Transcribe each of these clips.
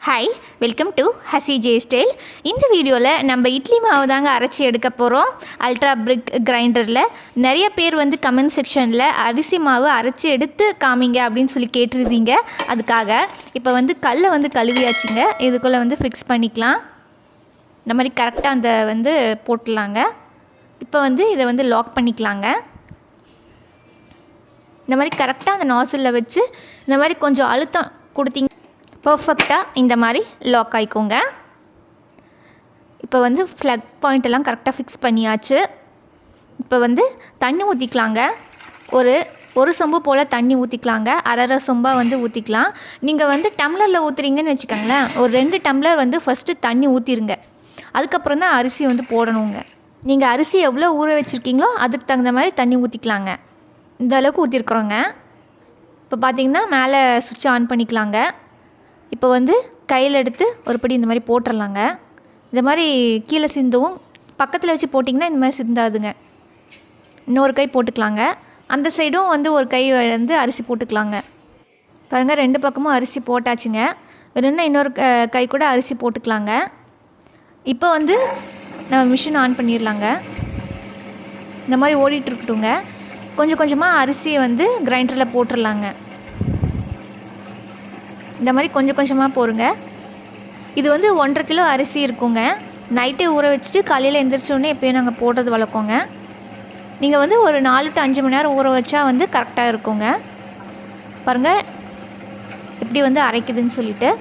Hi, welcome to Hussey J style. இந்த வீடியோவில் நம்ம இட்லி மாவு தாங்க அரைச்சி எடுக்க போகிறோம். அல்ட்ரா பிரிக் கிரைண்டரில் நிறைய பேர் வந்து கமெண்ட் செக்ஷனில் அரிசி மாவு அரைச்சி எடுத்து காமிங்க அப்படின்னு சொல்லி கேட்டிருந்தீங்க. அதுக்காக இப்போ வந்து கல்லை வந்து கழுவியாச்சுங்க. இதுக்குள்ளே வந்து ஃபிக்ஸ் பண்ணிக்கலாம். இந்த மாதிரி கரெக்டாக அந்த வந்து போட்டுடலாங்க. இப்போ வந்து இதை வந்து லாக் பண்ணிக்கலாங்க. இந்த மாதிரி கரெக்டாக அந்த நாசிலில் வச்சு இந்த மாதிரி கொஞ்சம் அழுத்தம் கொடுத்தீங்க பர்ஃபெக்டாக இந்த மாதிரி லாக் ஆகிக்கோங்க. இப்போ வந்து ஃப்ளக் பாயிண்ட் கரெக்டாக ஃபிக்ஸ் பண்ணியாச்சு. இப்போ வந்து தண்ணி ஊற்றிக்கலாங்க. ஒரு சொம்பு போல் தண்ணி ஊற்றிக்கலாங்க. அரை சொம்பாக வந்து ஊற்றிக்கலாம். நீங்கள் வந்து டம்ளரில் ஊற்றுறீங்கன்னு வச்சுக்கோங்களேன். ஒரு 2 டம்ளர் வந்து ஃபஸ்ட்டு தண்ணி ஊற்றிருங்க. அதுக்கப்புறம் தான் அரிசி வந்து போடணுங்க. நீங்கள் அரிசி எவ்வளோ ஊற வச்சுருக்கீங்களோ அதுக்கு தகுந்த மாதிரி தண்ணி ஊற்றிக்கலாங்க. இந்த அளவுக்கு ஊற்றிருக்குறோங்க. இப்போ பார்த்திங்கன்னா மேலே சுவிட்ச் ஆன் பண்ணிக்கலாங்க. இப்போ வந்து கையில் எடுத்து ஒரு படி இந்த மாதிரி போட்டுடலாங்க. இந்த மாதிரி கீழே சிந்தவும் பக்கத்தில் வச்சு போட்டிங்கன்னா இந்த மாதிரி சிந்தாதுங்க. இன்னொரு கை போட்டுக்கலாங்க. அந்த சைடும் வந்து ஒரு கை வந்து அரிசி போட்டுக்கலாங்க. பாருங்கள், 2 பக்கமும் அரிசி போட்டாச்சுங்க. வேணும்னா இன்னொரு கை கூட அரிசி போட்டுக்கலாங்க. இப்போ வந்து நம்ம மிஷின் ஆன் பண்ணிடலாங்க. இந்த மாதிரி ஓடிட்டுருக்கட்டுங்க. கொஞ்சம் கொஞ்சமாக அரிசியை வந்து கிரைண்டரில் போட்டுடலாங்க. இந்த மாதிரி கொஞ்சம் கொஞ்சமாக போடுங்க. இது வந்து 1.5 கிலோ அரிசி இருக்குங்க. நைட்டே ஊற வச்சுட்டு காலையில் எழுந்திரிச்சோடனே எப்போயும் நாங்கள் போடுறது வழக்கங்க. நீங்கள் வந்து ஒரு 4 to 5 மணி நேரம் ஊற வச்சா வந்து கரெக்டாக இருக்குங்க. பாருங்கள் எப்படி வந்து அரைக்குதுன்னு சொல்லிட்டு.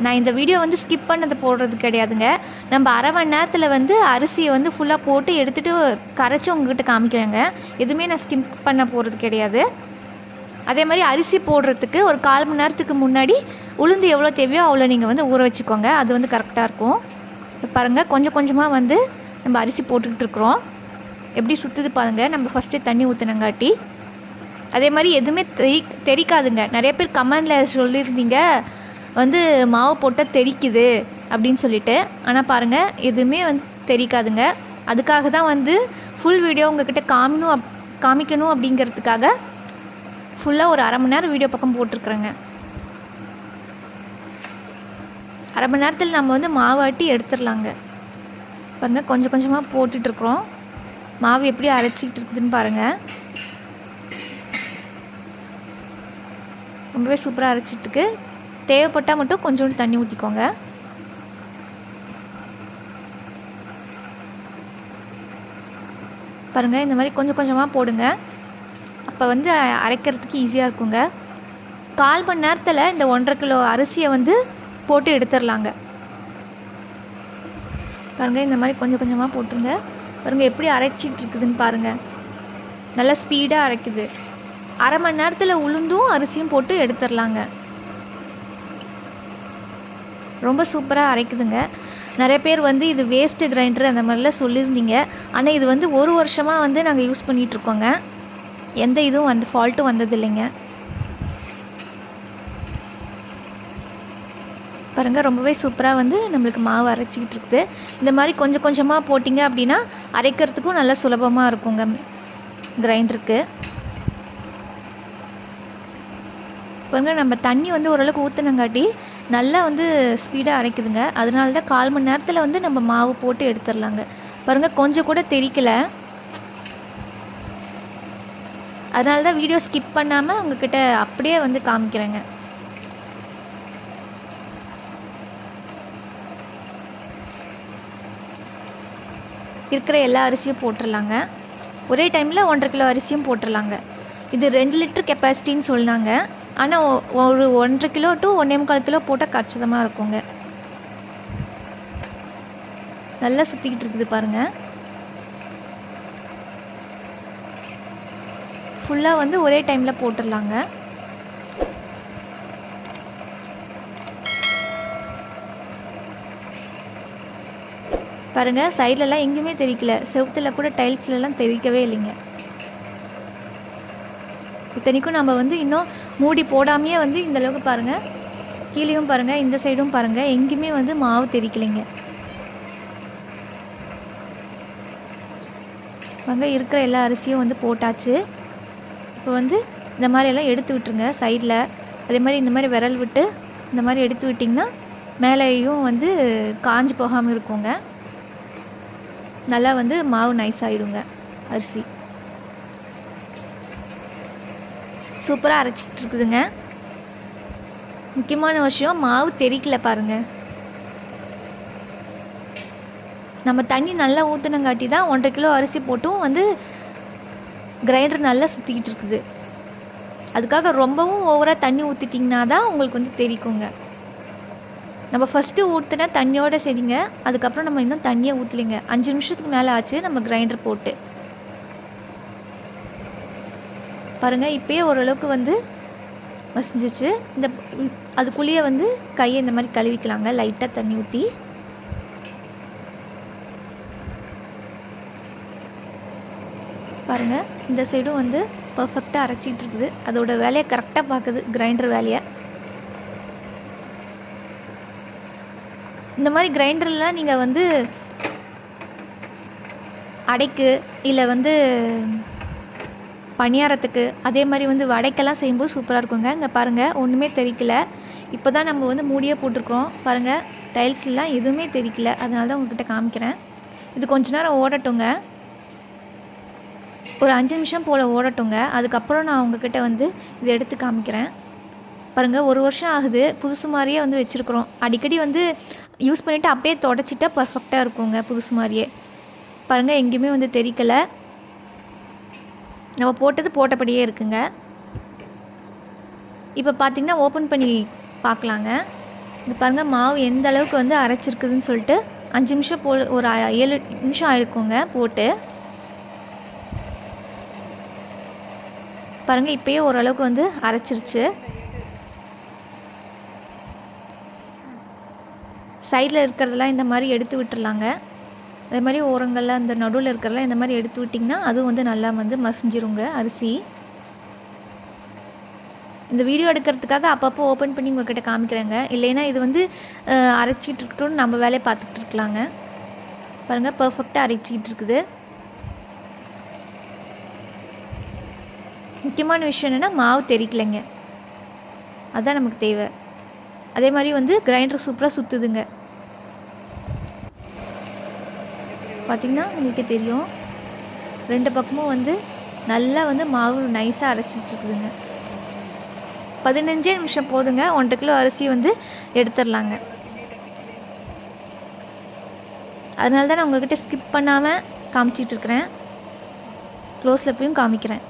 நான் இந்த வீடியோ வந்து ஸ்கிப் பண்ணது போடுறது கிடையாதுங்க. நம்ம அரை மணி நேரத்தில் வந்து அரிசியை வந்து ஃபுல்லாக போட்டு எடுத்துகிட்டு கரைச்சி உங்கள்கிட்ட காமிக்கிறேங்க. எதுவுமே நான் ஸ்கிப் பண்ண போகிறது கிடையாது. அதே மாதிரி அரிசி போடுறதுக்கு ஒரு 1/4 மணி நேரத்துக்கு முன்னாடி உளுந்து எவ்வளோ தேவையோ அவ்வளோ நீங்கள் வந்து ஊற வச்சுக்கோங்க. அது வந்து கரெக்டாக இருக்கும். பாருங்கள், கொஞ்சம் கொஞ்சமாக வந்து நம்ம அரிசி போட்டுக்கிட்டு இருக்கிறோம். எப்படி சுற்றுது பாருங்கள். நம்ம ஃபஸ்ட்டு தண்ணி ஊற்றினங்காட்டி அதே மாதிரி எதுவுமே தெரிக்காதுங்க. நிறைய பேர் கமெண்டில் சொல்லியிருந்தீங்க வந்து மாவு போட்டால் தெரிக்குது அப்படின்னு சொல்லிட்டு. ஆனால் பாருங்கள், எதுவுமே வந்து தெரிக்காதுங்க. அதுக்காக தான் வந்து ஃபுல் வீடியோ உங்கள்கிட்ட காமிக்கணும் அப்படிங்கிறதுக்காக ஃபுல்லாக ஒரு 1/2 மணி நேரம் வீடியோ பக்கம் போட்டிருக்குறேங்க. 1/2 மணி நேரத்தில் நம்ம வந்து மாவாட்டி எடுத்துடலாங்க. பாருங்கள், கொஞ்சம் கொஞ்சமாக போட்டுட்ருக்குறோம். மாவு எப்படி அரைச்சிக்கிட்டு இருக்குதுன்னு பாருங்கள். ரொம்பவே சூப்பராக அரைச்சிட்ருக்கு. தேவைப்பட்டால் மட்டும் கொஞ்சோண்டு தண்ணி ஊற்றிக்கோங்க. பாருங்கள், இந்த மாதிரி கொஞ்சம் கொஞ்சமாக போடுங்க. அப்போ வந்து அரைக்கிறதுக்கு ஈஸியாக இருக்குங்க. 1/4 மணி நேரத்தில் இந்த 1.5 கிலோ அரிசியை வந்து போட்டு எடுத்துடலாங்க. பாருங்கள், இந்த மாதிரி கொஞ்சம் கொஞ்சமாக போட்டுருங்க. பாருங்கள் எப்படி அரைச்சிட்டு இருக்குதுன்னு பாருங்கள். நல்லா ஸ்பீடாக அரைக்குது. அரை மணி நேரத்தில் உளுந்தும் அரிசியும் போட்டு எடுத்துடலாங்க. ரொம்ப சூப்பராக அரைக்குதுங்க. நிறைய பேர் வந்து இது வேஸ்ட்டு கிரைண்டர் அந்த மாதிரிலாம் சொல்லியிருந்தீங்க. ஆனால் இது வந்து 1 வருஷமாக வந்து நாங்கள் யூஸ் பண்ணிகிட்ருக்கோங்க. எந்த இதுவும் வந்து ஃபால்ட்டும் வந்ததில்லைங்க. பாருங்கள், ரொம்பவே சூப்பராக வந்து நம்மளுக்கு மாவு அரைச்சிக்கிட்டு இருக்குது. இந்த மாதிரி கொஞ்சம் கொஞ்சமாக போட்டிங்க அப்படின்னா அரைக்கிறதுக்கும் நல்லா சுலபமாக இருக்குங்க கிரைண்டருக்கு. பாருங்கள், நம்ம தண்ணி வந்து ஓரளவுக்கு ஊற்றினங்காட்டி நல்லா வந்து ஸ்பீடாக அரைக்குதுங்க. அதனால தான் 1/4 மணி நேரத்தில் வந்து நம்ம மாவு போட்டு எடுத்துடலாங்க. பாருங்கள், கொஞ்சம் கூட தெரிக்கலை. அதனால தான் வீடியோ ஸ்கிப் பண்ணாமல் உங்கள்கிட்ட அப்படியே வந்து காமிக்கிறேங்க. இருக்கிற எல்லா அரிசியும் போட்டுடலாங்க. ஒரே டைமில் 1.5 கிலோ அரிசியும் போட்டுடலாங்க. இது 2 லிட்டர் கெப்பாசிட்டின்னு சொன்னாங்க. ஆனால் ஒரு 1.5 கிலோ to 1.25 கிலோ போட்டால் கச்சிதமாக இருக்குங்க. நல்லா சுற்றிக்கிட்டு இருக்குது பாருங்கள். ஃபுல்லாக வந்து ஒரே டைமில் போட்டுடலாங்க. பாருங்கள், சைட்லலாம் எங்கேயுமே தெரிக்கல. செவுத்தில் கூட டைல்ஸ்லலாம் தெரிக்கவே இல்லைங்க. இத்தனைக்கும் நம்ம வந்து இன்னும் மூடி போடாமையே வந்து இந்தளவுக்கு பாருங்கள். கீழேயும் பாருங்கள், இந்த சைடும் பாருங்கள், எங்கேயுமே வந்து மாவு தெரிக்கலைங்க. அங்கே இருக்கிற எல்லா அரிசியும் வந்து போட்டாச்சு. இப்போ வந்து இந்த மாதிரியெல்லாம் எடுத்து விட்டுருங்க சைடில். அதே மாதிரி இந்த மாதிரி விரல் விட்டு இந்த மாதிரி எடுத்து விட்டிங்கன்னா மேலேயும் வந்து காஞ்சி போகாமல் இருக்குங்க. நல்லா வந்து மாவு நைஸ் ஆகிடுங்க. அரிசி சூப்பராக அரைச்சிக்கிட்டு இருக்குதுங்க. முக்கியமான விஷயம், மாவு தெறிக்கல பாருங்கள். நம்ம தண்ணி நல்லா ஊற்றினங்காட்டி தான் 1.5 கிலோ அரிசி போட்டும் வந்து கிரைண்டர் நல்லா சுற்றிக்கிட்டு இருக்குது. அதுக்காக ரொம்பவும் ஓவராக தண்ணி ஊற்றிட்டிங்கன்னா தான் உங்களுக்கு வந்து தெரிக்குங்க. நம்ம ஃபஸ்ட்டு ஊற்றின தண்ணியோடு சரிங்க. அதுக்கப்புறம் நம்ம இன்னும் தண்ணியை ஊற்றலிங்க. 5 நிமிஷத்துக்கு மேலே ஆச்சு நம்ம கிரைண்டர் போட்டு. பாருங்கள், இப்போயே ஓரளவுக்கு வந்து மசிஞ்சிச்சு. அதுக்குள்ளேயே வந்து கையை இந்த மாதிரி கழுவிக்கலாங்க, லைட்டாக தண்ணி ஊற்றி. பாருங்கள், இந்த சைடும் வந்து பர்ஃபெக்டாக அரைச்சிட்டு இருக்குது. அதோட வேலையை கரெக்டாக பார்க்குது, கிரைண்டர் வேலையை. இந்த மாதிரி கிரைண்டரில் நீங்கள் வந்து அடைக்கு இல்லை வந்து பணியாரத்துக்கு, அதே மாதிரி வந்து வடைக்கெல்லாம் செய்யும்போது சூப்பராக இருக்குங்க. இங்கே பாருங்கள், ஒன்றுமே தெரிக்கல. இப்போ தான் நம்ம வந்து மூடியே போட்டிருக்கிறோம். பாருங்கள், டைல்ஸ்லாம் எதுவுமே தெரிக்கல. அதனால தான் உங்கள்கிட்ட காமிக்கிறேன். இது கொஞ்ச நேரம் ஓடட்டுங்க, ஒரு 5 நிமிஷம் போல் ஓடட்டுங்க. அதுக்கப்புறம் நான் உங்ககிட்ட வந்து இதை எடுத்து காமிக்கிறேன். பாருங்கள், 1 வருஷம் ஆகுது, புதுசு மாதிரியே வந்து வச்சுருக்குறோம். அடிக்கடி வந்து யூஸ் பண்ணிவிட்டு அப்பயே தொடச்சிட்டா பர்ஃபெக்டாக இருக்குங்க, புதுசு மாதிரியே. பாருங்கள், எங்கேயுமே வந்து தெரிக்கலை. நம்ம போட்டது போட்டபடியே இருக்குங்க. இப்போ பார்த்திங்கன்னா ஓப்பன் பண்ணி பார்க்கலாங்க. இங்கே பாருங்கள், மாவு எந்த அளவுக்கு வந்து அரைச்சிருக்குதுன்னு சொல்லிட்டு. 5 நிமிஷம் ஒரு 7 நிமிஷம் ஆகிருக்குங்க போட்டு. பாருங்கள், இப்போயே ஓரளவுக்கு வந்து அரைச்சிருச்சு. சைடில் இருக்கிறதெல்லாம் இந்த மாதிரி எடுத்து விட்டுறலாங்க. அதே மாதிரி ஓரங்களில் அந்த நடுவில் இருக்கிறதெல்லாம் இந்த மாதிரி எடுத்து விட்டிங்கன்னா அதுவும் வந்து நல்லா வந்து மசிஞ்சிருங்க அரிசி. இந்த வீடியோ எடுக்கிறதுக்காக அப்பப்போ ஓப்பன் பண்ணி உங்கள்கிட்ட காமிக்கிறேங்க. இல்லைன்னா இது வந்து அரைச்சிட்டு இருக்கட்டும், நம்ம வேலையை பார்த்துக்கிட்டு இருக்கலாங்க. பாருங்கள், பர்ஃபெக்டாக அரைச்சிக்கிட்டு இருக்குது. முக்கியமான விஷயம் என்னென்னா, மாவு தெரிக்கலைங்க, அதுதான் நமக்கு தேவை. அதே மாதிரி வந்து கிரைண்டர் சூப்பராக சுற்றுதுங்க. பார்த்திங்கன்னா உங்களுக்கே தெரியும், 2 பக்கமும் வந்து நல்லா வந்து மாவு நைஸாக அரைச்சிட்ருக்குதுங்க. 15 நிமிஷம் போதுங்க. 1.5 கிலோ அரிசி வந்து எடுத்துடலாங்க. அதனால தான் நான் உங்கள்கிட்ட ஸ்கிப் பண்ணாமல் காமிச்சிட்ருக்கிறேன். க்ளோஸில் போயும் காமிக்கிறேன்.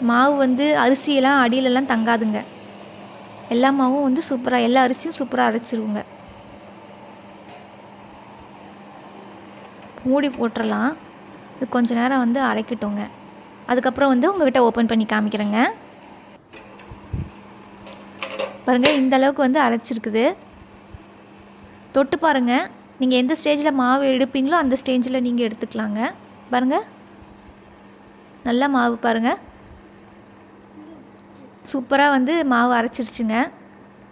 மாவு வந்து அரிசியெல்லாம் அடியிலலாம் தங்காதுங்க. எல்லா மாவும் வந்து சூப்பராக, எல்லா அரிசியும் சூப்பராக அரைச்சிருவோங்க. மூடி போட்டுடலாம். இது கொஞ்சம் நேரம் வந்து அரைக்கட்டுங்க. அதுக்கப்புறம் வந்து உங்கள்கிட்ட ஓப்பன் பண்ணி காமிக்கிறேங்க. பாருங்கள், இந்த அளவுக்கு வந்து அரைச்சிருக்குது. தொட்டு பாருங்கள், நீங்கள் எந்த ஸ்டேஜில் மாவு எடுப்பீங்களோ அந்த ஸ்டேஜில் நீங்கள் எடுத்துக்கலாங்க. பாருங்கள், நல்லா மாவு பாருங்கள், சூப்பராக வந்து மாவு அரைச்சிருச்சுங்க.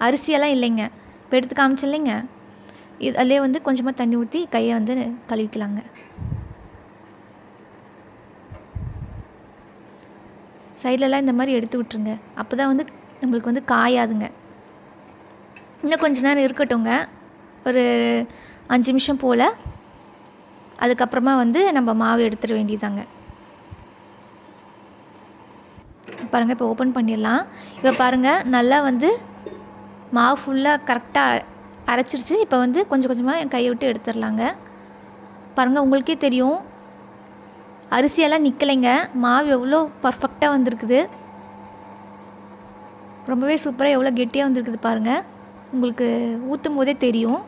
அரிசியெல்லாம் இல்லைங்க, இப்போ எடுத்து காமிச்சு இல்லைங்க. அதிலே வந்து கொஞ்சமாக தண்ணி ஊற்றி கையை வந்து கழுவிக்கலாங்க. சைட்லலாம் இந்த மாதிரி எடுத்து விட்டுருங்க. அப்போ தான் வந்து நம்மளுக்கு வந்து காயாதுங்க. இன்னும் கொஞ்சம் நேரம் இருக்கட்டுங்க, ஒரு 5 நிமிஷம் போல். அதுக்கப்புறமா வந்து நம்ம மாவு எடுத்துட வேண்டியதாங்க. பாருங்கள், இப்போ ஓப்பன் பண்ணிடலாம். இப்போ பாருங்கள், நல்லா வந்து மாவு ஃபுல்லாக கரெக்டாக அரைச்சிருச்சு. இப்போ வந்து கொஞ்சம் கொஞ்சமாக என் கையை விட்டு எடுத்துடலாங்க. பாருங்கள், உங்களுக்கே தெரியும், அரிசியெல்லாம் நிற்கலைங்க. மாவு எவ்வளோ பர்ஃபெக்டாக வந்திருக்குது. ரொம்பவே சூப்பராக எவ்வளோ கெட்டியாக வந்திருக்குது பாருங்கள். உங்களுக்கு ஊற்றும் போதே தெரியும்.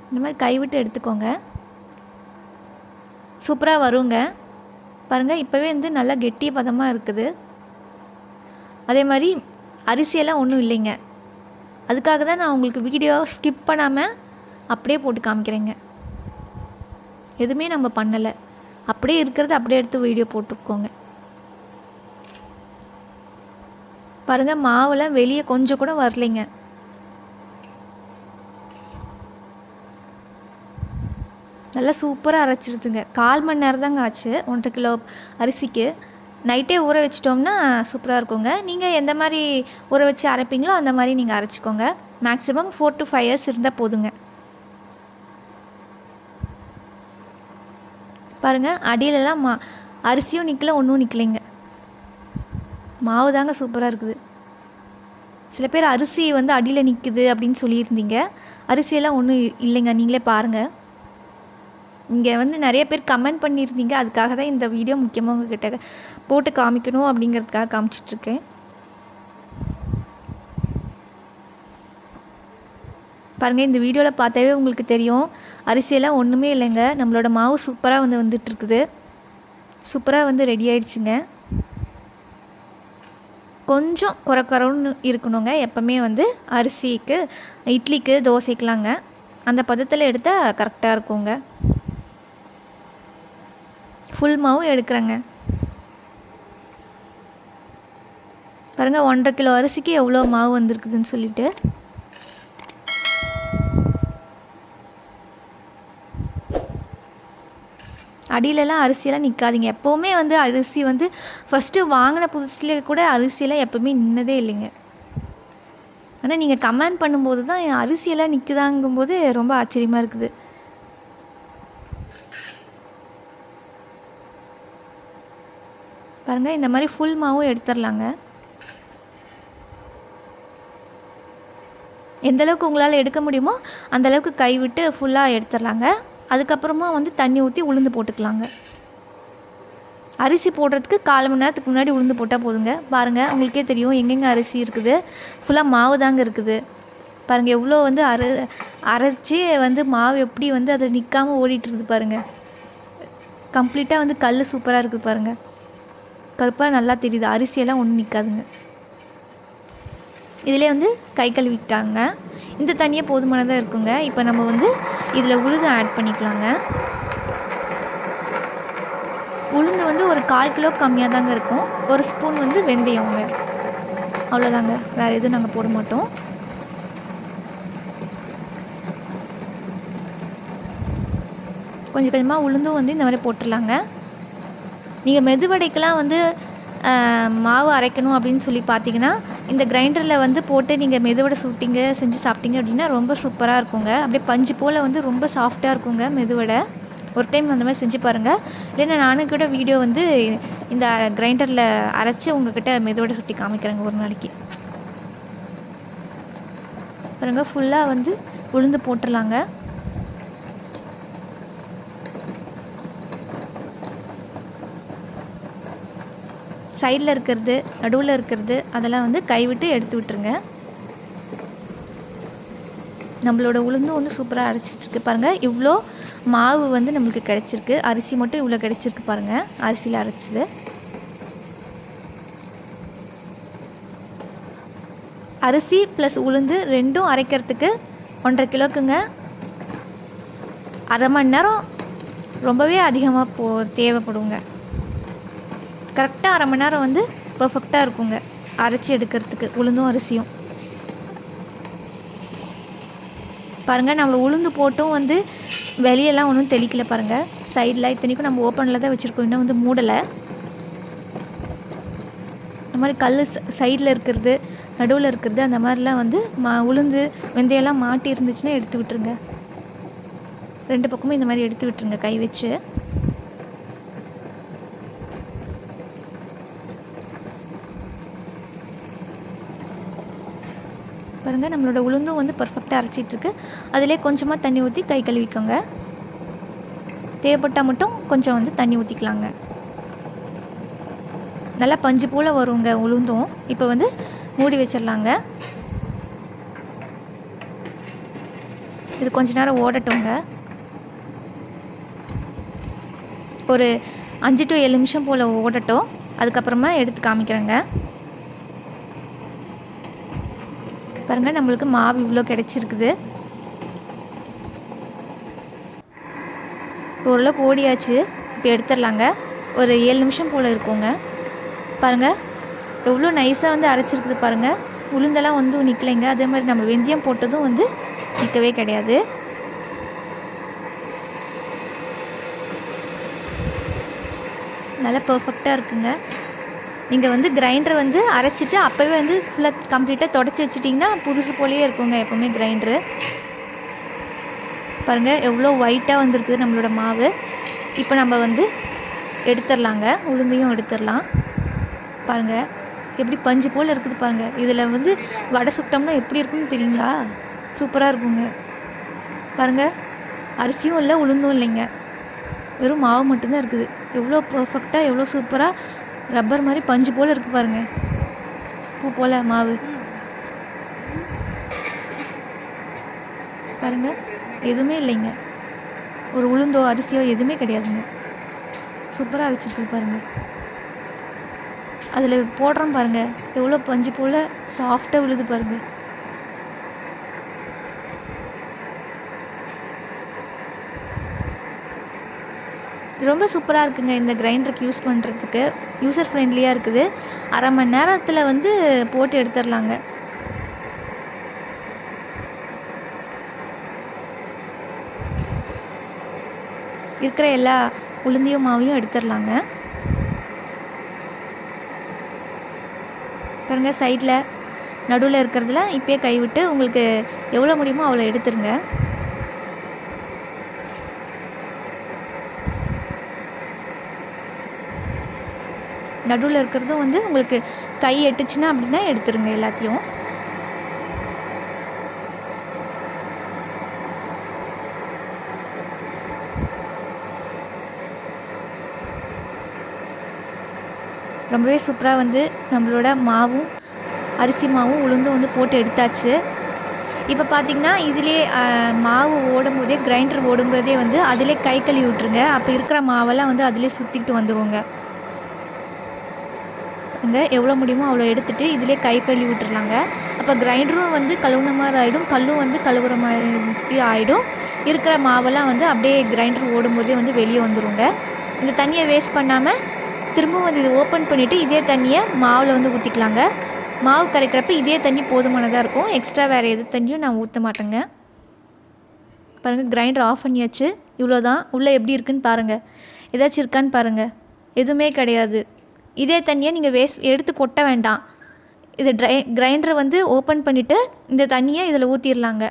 இந்த மாதிரி கைவிட்டு எடுத்துக்கோங்க, சூப்பராக வருங்க. பாருங்கள், இப்போவே வந்து நல்லா கெட்டிய பதமாக இருக்குது. அதே மாதிரி அரிசியெல்லாம் ஒன்றும் இல்லைங்க. அதுக்காக தான் நான் உங்களுக்கு வீடியோ ஸ்கிப் பண்ணாமல் அப்படியே போட்டு காமிக்கிறேங்க. எதுவுமே நம்ம பண்ணலை, அப்படியே இருக்கிறது அப்படியே எடுத்து வீடியோ போட்டுக்கோங்க. பாருங்கள், மாவுலாம் வெளியே கொஞ்சம் கூட வரலைங்க. நல்லா சூப்பராக அரைச்சிருதுங்க. 1/4 மணி நேரம் தாங்க ஆச்சு 1.5 கிலோ அரிசிக்கு. நைட்டே ஊற வச்சிட்டோம்னா சூப்பராக இருக்குங்க. நீங்கள் எந்த மாதிரி ஊற வச்சு அரைப்பீங்களோ அந்த மாதிரி நீங்கள் அரைச்சிக்கோங்க. மேக்ஸிமம் 4 to 5 இயர்ஸ் இருந்தால் போதுங்க. பாருங்கள், அடியிலலாம் அரிசியும் நிற்கல, ஒன்றும் நிற்கலைங்க. மாவு தாங்க சூப்பராக இருக்குது. சில பேர் அரிசி வந்து அடியில் நிற்குது அப்படின்னு சொல்லியிருந்தீங்க. அரிசியெல்லாம் ஒன்றும் இல்லைங்க, நீங்களே பாருங்கள். இங்கே வந்து நிறைய பேர் கமெண்ட் பண்ணியிருந்தீங்க. அதுக்காக தான் இந்த வீடியோ முக்கியமாக உங்ககிட்ட போட்டு காமிக்கணும் அப்படிங்கிறதுக்காக காமிச்சிட்ருக்கேன். பாருங்கள், இந்த வீடியோவில் பார்த்தாவே உங்களுக்கு தெரியும் அரிசியெல்லாம் ஒன்றுமே இல்லைங்க. நம்மளோட மாவு சூப்பராக வந்துட்டுருக்குது. சூப்பராக வந்து ரெடி ஆகிடுச்சுங்க. கொஞ்சம் குறன்னு இருக்கணுங்க. எப்போவுமே வந்து அரிசிக்கு, இட்லிக்கு, தோசைக்கலாங்க அந்த பதத்தில் எடுத்தால் கரெக்டாக இருக்குங்க. ஃபுல் மாவும் எடுக்கிறேங்க. பாருங்கள், 1.5 கிலோ அரிசிக்கு எவ்வளோ மாவு வந்திருக்குதுன்னு சொல்லிட்டு. அடியிலலாம் அரிசியெல்லாம் நிற்காதீங்க. எப்போவுமே வந்து அரிசி வந்து ஃபஸ்ட்டு வாங்கின புதுசில் கூட அரிசியெல்லாம் எப்போவுமே நின்னதே இல்லைங்க. ஆனால் நீங்கள் கமெண்ட் பண்ணும்போது தான் அரிசியெல்லாம் நிற்குதாங்கும்போது ரொம்ப ஆச்சரியமாக இருக்குது. பாருங்கள், இந்த மாதிரி ஃபுல் மாவும் எடுத்துடலாங்க. எந்தளவுக்கு உங்களால் எடுக்க முடியுமோ அந்தளவுக்கு கைவிட்டு ஃபுல்லாக எடுத்துடலாங்க. அதுக்கப்புறமா வந்து தண்ணி ஊற்றி உளுந்து போட்டுக்கலாங்க. அரிசி போடுறதுக்கு 1/4 மணி நேரத்துக்கு முன்னாடி உளுந்து போட்டால் போதுங்க. பாருங்கள், உங்களுக்கே தெரியும் எங்கெங்கே அரிசி இருக்குது. ஃபுல்லாக மாவு தாங்க இருக்குது. பாருங்கள், எவ்வளோ வந்து அரைச்சி வந்து மாவு எப்படி வந்து அது நிற்காமல் ஓடிட்டுருக்குது பாருங்கள். கம்ப்ளீட்டாக வந்து கல் சூப்பராக இருக்குது பாருங்கள். கருப்பாக நல்லா தெரியுது. அரிசியெல்லாம் ஒன்றும் நிற்காதுங்க. இதிலே வந்து கை கழுவிட்டாங்க. இந்த தண்ணியே போதுமானதாக இருக்குங்க. இப்போ நம்ம வந்து இதில் உளுந்து ஆட் பண்ணிக்கலாங்க. உளுந்து வந்து ஒரு 1/4 கிலோ கம்மியாக தாங்க இருக்கும். 1 ஸ்பூன் வந்து வெந்தயங்க, அவ்வளோதாங்க. வேறு எதுவும் நாங்கள் போட மாட்டோம். கொஞ்சம் கொஞ்சமாக உளுந்தும் வந்து இந்த மாதிரி போட்டுடலாங்க. நீங்கள் மெதுவடைக்கெலாம் வந்து மாவு அரைக்கணும் அப்படின்னு சொல்லி பார்த்தீங்கன்னா, இந்த கிரைண்டரில் வந்து போட்டு நீங்கள் மெதுவடை சுட்டிங்க செஞ்சு சாப்பிட்டீங்க அப்படின்னா ரொம்ப சூப்பராக இருக்குங்க. அப்படியே பஞ்சு போல் வந்து ரொம்ப சாஃப்டாக இருக்குங்க மெதுவடை. ஒரு டைம் அந்த மாதிரி செஞ்சு பாருங்கள். இல்லைன்னா நானும் கூட வீடியோ வந்து இந்த கிரைண்டரில் அரைச்சி உங்கள்கிட்ட மெதுவடை சுட்டி காமிக்கிறேங்க ஒரு நாளைக்கு. பாருங்கள், ஃபுல்லாக வந்து உளுந்து போட்டுடலாங்க. சைடில் இருக்கிறது, நடுவில் இருக்கிறது அதெல்லாம் வந்து கைவிட்டு எடுத்து விட்டுருங்க. நம்மளோட உளுந்தும் வந்து சூப்பராக அரைச்சிட்ருக்கு. பாருங்கள், இவ்வளோ மாவு வந்து நம்மளுக்கு கிடச்சிருக்கு. அரிசி மட்டும் இவ்வளோ கிடச்சிருக்கு பாருங்கள், அரிசியில் அரைச்சிது. அரிசி ப்ளஸ் உளுந்து ரெண்டும் அரைக்கிறதுக்கு 1.5 கிலோக்குங்க 1/2 மணி நேரம் ரொம்பவே அதிகமாக தேவைப்படுங்க. கரெக்டாக 1/2 மணி நேரம் வந்து பர்ஃபெக்டாக இருக்குங்க அரைச்சி எடுக்கிறதுக்கு உளுந்தும் அரிசியும். பாருங்கள், நம்ம உளுந்து போட்டும் வந்து வெளியெல்லாம் ஒன்றும் தெளிக்கல பாருங்கள். சைடில் இத்தனைக்கும் நம்ம ஓப்பனில் தான் வச்சுருக்கோம், இன்னும் வந்து மூடலை. இந்த மாதிரி கல் சைடில் இருக்கிறது, நடுவில் இருக்கிறது, அந்த மாதிரிலாம் வந்து உளுந்து வெந்தயம்லாம் மாட்டி இருந்துச்சுன்னா எடுத்து விட்டுருங்க. 2 பக்கமும் இந்த மாதிரி எடுத்து விட்டுருங்க கை வச்சு. பாருங்கள், நம்மளோட உளுந்தும் வந்து பர்ஃபெக்டாக அரைச்சிட்ருக்கு. அதிலே கொஞ்சமாக தண்ணி ஊற்றி கை கழுவிக்கோங்க. தேவைப்பட்டால் மட்டும் கொஞ்சம் வந்து தண்ணி ஊற்றிக்கலாங்க. நல்லா பஞ்சு போல் வருங்க உளுந்தும். இப்போ வந்து மூடி வச்சிடலாங்க. இது கொஞ்ச நேரம் ஓடட்டுங்க. ஒரு 5 to 7 நிமிஷம் போல் ஓடட்டும். அதுக்கப்புறமா எடுத்து காமிக்கிறேங்க. பாருங்கள், நம்மளுக்கு மாவு இவ்வளோ கிடச்சிருக்குது. ஓரளவுக்கு ஓடியாச்சு. இப்போ எடுத்துடலாங்க. ஒரு 7 நிமிஷம் போல் இருக்குங்க. பாருங்கள், எவ்வளோ நைஸாக வந்து அரைச்சிருக்குது பாருங்கள். உளுந்தெல்லாம் வந்து நிற்கலைங்க. அதே மாதிரி நம்ம வெந்தயம் போட்டதும் வந்து நிற்கவே கிடையாது. நல்லா பர்ஃபெக்டாக இருக்குங்க. நீங்கள் வந்து கிரைண்டரை வந்து அரைச்சிட்டு அப்போவே வந்து ஃபுல்லாக கம்ப்ளீட்டாக தொடச்சி வச்சிட்டிங்கன்னா புதுசு போலேயே இருக்குங்க எப்போவுமே கிரைண்டரு. பாருங்கள் எவ்வளோ ஒயிட்டாக வந்திருக்குது நம்மளோட மாவு. இப்போ நம்ம வந்து எடுத்துடலாங்க, உளுந்தையும் எடுத்துடலாம். பாருங்கள் எப்படி பஞ்சு போல் இருக்குது பாருங்கள். இதில் வந்து வடை சுட்டோம்னா எப்படி இருக்குன்னு தெரியுங்களா? சூப்பராக இருக்குங்க. பாருங்கள் அரிசியும் இல்லை உளுந்தும் இல்லைங்க, வெறும் மாவு மட்டும்தான் இருக்குது. எவ்வளோ பர்ஃபெக்டாக எவ்வளோ சூப்பராக ரப்பர் மாதிரி பஞ்சு போல் இருக்குது பாருங்கள், பூ போல் மாவு. பாருங்கள் எதுவுமே இல்லைங்க, ஒரு உளுந்தோ அரிசியோ எதுவுமே கிடையாதுங்க. சூப்பராக அரைச்சிருக்கு பாருங்கள். அதில் போடுறோம் பாருங்கள் எவ்வளோ பஞ்சு போல் சாஃப்டாக விழுது பாருங்கள். ரொம்ப சூப்பராக இருக்குங்க இந்த கிரைண்டருக்கு யூஸ் பண்ணுறதுக்கு. யூசர் ஃப்ரெண்ட்லியாக இருக்குது. அரை மணி நேரத்தில் வந்து போட்டு எடுத்துடலாங்க. இருக்கிற எல்லா உளுந்தியும் மாவையும் எடுத்துடலாங்க. பாருங்கள் சைடில் நடுவில் இருக்கிறதுல இப்போயே கைவிட்டு உங்களுக்கு எவ்வளோ முடியுமோ அவ்வளோ எடுத்துருங்க. நடுவில் இருக்கிறதும் வந்து உங்களுக்கு கை எட்டுச்சுன்னா அப்படின்னா எடுத்துருங்க எல்லாத்தையும். ரொம்பவே சூப்பராக வந்து நம்மளோட மாவும் அரிசி மாவும் உளுந்தும் வந்து போட்டு எடுத்தாச்சு. இப்போ பார்த்திங்கன்னா இதிலே மாவு ஓடும்போதே கிரைண்டர் ஓடும்போதே வந்து அதிலே கை கழுவி விட்ருங்க. அப்போ இருக்கிற மாவெல்லாம் வந்து அதிலே சுற்றிக்கிட்டு வந்துடுவோங்க. இங்கே எவ்வளோ முடியுமோ அவ்வளோ எடுத்துகிட்டு இதிலே கை கழுவி விட்டுருலாங்க. அப்போ கிரைண்டரும் வந்து கழுவுன மாதிரி ஆகிடும், கல்லும் வந்து கழுவுற மாதிரி ஆகிடும். இருக்கிற மாவெல்லாம் வந்து அப்படியே கிரைண்டர் ஓடும்போதே வந்து வெளியே வந்துடுங்க. இந்த தண்ணியை வேஸ்ட் பண்ணாமல் திரும்பவும் வந்து இதை ஓப்பன் பண்ணிவிட்டு இதே தண்ணியை மாவில் வந்து ஊற்றிக்கலாங்க. மாவு கரைக்கிறப்ப இதே தண்ணி போதுமானதாக இருக்கும். எக்ஸ்ட்ரா வேறு எது தண்ணியும் நான் ஊற்ற மாட்டேங்க. பாருங்கள் கிரைண்டர் ஆஃப் பண்ணியாச்சு. இவ்வளோ தான். உள்ளே எப்படி இருக்குன்னு பாருங்கள், ஏதாச்சும் இருக்கான்னு பாருங்கள். எதுவுமே கிடையாது. இதே தண்ணியை நீங்கள் எடுத்து கொட்ட வேண்டாம். இது கிரைண்டரை வந்து ஓப்பன் பண்ணிவிட்டு இந்த தண்ணியை இதில் ஊற்றிடலாங்க.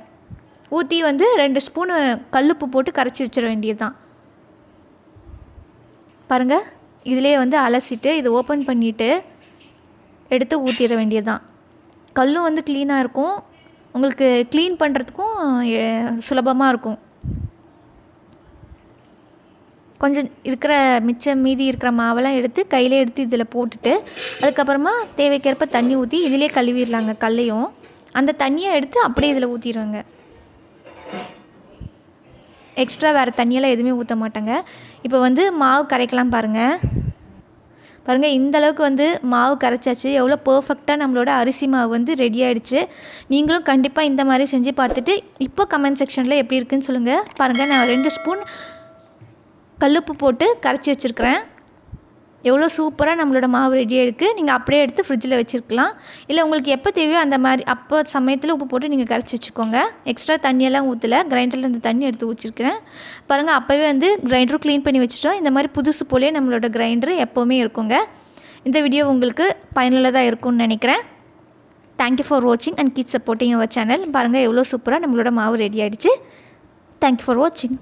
ஊற்றி வந்து 2 ஸ்பூனு கல்லுப்பு போட்டு கரைச்சி வச்சிட வேண்டியது தான். பாருங்கள் இதிலே வந்து அலசிட்டு இதை ஓப்பன் பண்ணிவிட்டு எடுத்து ஊற்றிட வேண்டியது தான். கல்லும் வந்து க்ளீனாக இருக்கும், உங்களுக்கு க்ளீன் பண்ணுறதுக்கும் சுலபமாக இருக்கும். கொஞ்சம் இருக்கிற மிச்சம் மீதி இருக்கிற மாவெல்லாம் எடுத்து கையிலே எடுத்து இதில் போட்டுட்டு அதுக்கப்புறமா தேவைக்கேற்ப தண்ணி ஊற்றி இதிலே கழுவிடலாங்க. கல்லையும் அந்த தண்ணியை எடுத்து அப்படியே இதில் ஊற்றிடுவாங்க. எக்ஸ்ட்ரா வேறு தண்ணியெல்லாம் எதுவுமே ஊற்ற மாட்டாங்க. இப்போ வந்து மாவு கரைக்கலாம் பாருங்கள். பாருங்கள் இந்தளவுக்கு வந்து மாவு கரைச்சாச்சு. எவ்வளோ பர்ஃபெக்டாக நம்மளோட அரிசி மாவு வந்து ரெடி ஆகிடுச்சு. நீங்களும் கண்டிப்பாக இந்த மாதிரி செஞ்சு பார்த்துட்டு இப்போ கமெண்ட் செக்ஷனில் எப்படி இருக்குதுன்னு சொல்லுங்கள். பாருங்கள் நான் 2 ஸ்பூன் கல்லுப்பு போட்டு கரைச்சி வச்சுருக்கிறேன். எவ்வளோ சூப்பராக நம்மளோட மாவு ரெடியாக இருக்குது. நீங்கள் அப்படியே எடுத்து ஃப்ரிட்ஜில் வச்சுருக்கலாம். இல்லை உங்களுக்கு எப்போ தேவையோ அந்த மாதிரி அப்போ சமயத்தில் உப்பு போட்டு நீங்கள் கரைச்சி வச்சுக்கோங்க. எக்ஸ்ட்ரா தண்ணியெல்லாம் ஊற்றலை, கிரைண்டரில் இந்த தண்ணி எடுத்து ஊற்றிருக்கிறேன். பாருங்கள் அப்போவே வந்து கிரைண்டரும் க்ளீன் பண்ணி வச்சுட்டோம். இந்த மாதிரி புதுசு போலே நம்மளோட கிரைண்டரு எப்போவுமே இருக்குங்க. இந்த வீடியோ உங்களுக்கு பயனுள்ளதாக இருக்கும்னு நினைக்கிறேன். தேங்க்யூ ஃபார் வாட்சிங் and keep supporting our channel. பாருங்கள் எவ்வளோ சூப்பராக நம்மளோட மாவு ரெடி ஆகிடுச்சு. தேங்க்யூ ஃபார் வாட்சிங்.